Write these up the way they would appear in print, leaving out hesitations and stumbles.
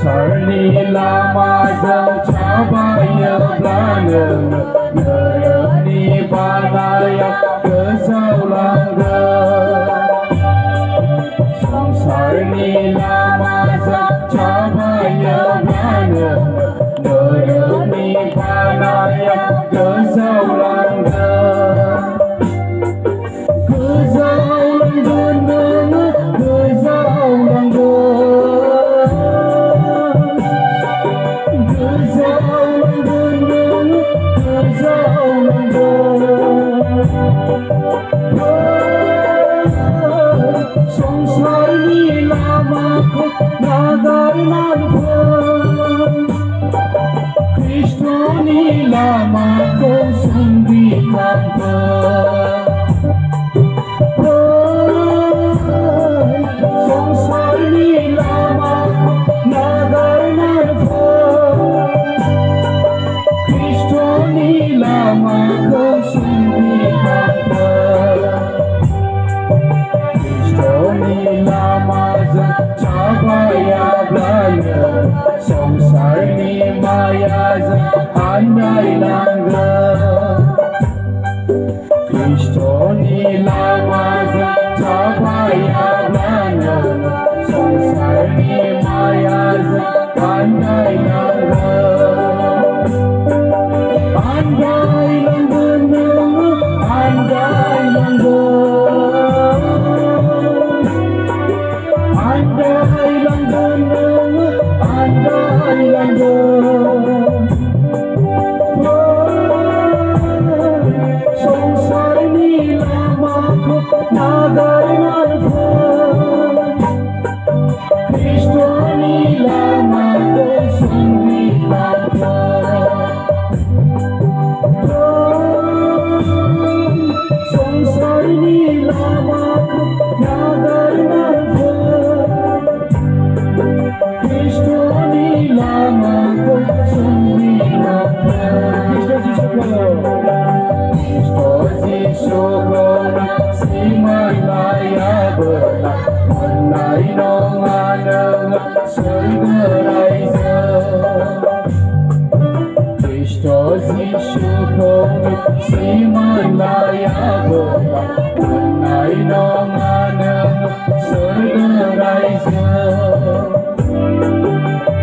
Sarnila mazang cabaya belanda Nerani balaya kesaulangga Sarnila mazang cabaya belanda Nerani balaya kesaulangga Kristo ni lama ko sundikan ka Sangsar ni lama ko nagarnan ka Kristo ni lama ko sundikan ka Kristo ni lama cabaya belanda Sangsar ni maya andai langga Kristo ni lama cabaya belanda Sangsar ni maya andai langga Andai langga andai langga Andai langga andai langga Sangsar ni lama ko nagarnan ka Kristo ni lama ko sundikan ka Sangsar ni lama ko nagarnan ka Kristo ni lama ko sundikan ka Kristo Yesus ko si malaya belah Menai nonganang surga Kristo Yesus ko si malaya belah Menai nonganang surga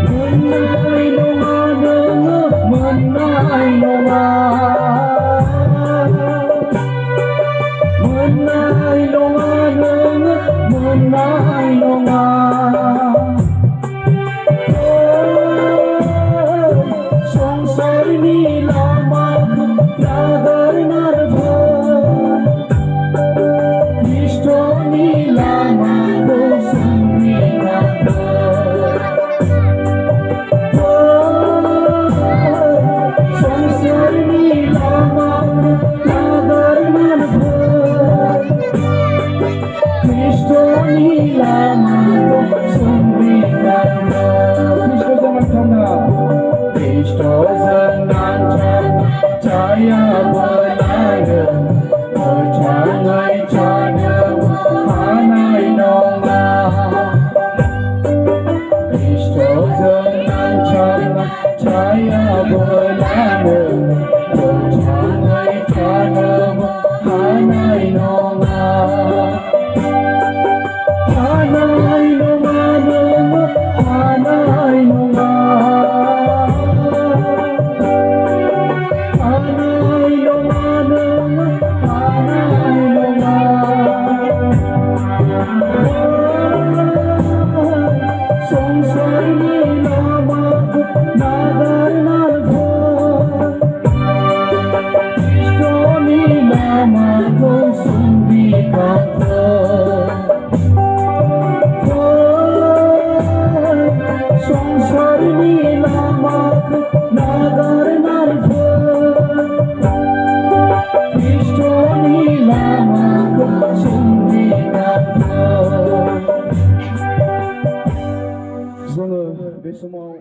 Menai nonganang menai nonganang Menai longanang menai longang Sangsar ni lama ko nagarnan ka Kristo ni lama ko sundikan ka Sangsar ni lama ko nagarnan ka Kristo ni lama ko sundikan ka Kristo jangan caya belanda Percangai cana hanai nonga Kristo jangan caya belanda Percangai cana hanai nonga Hanai nonga hanai nonga Hanai nonga बे समाव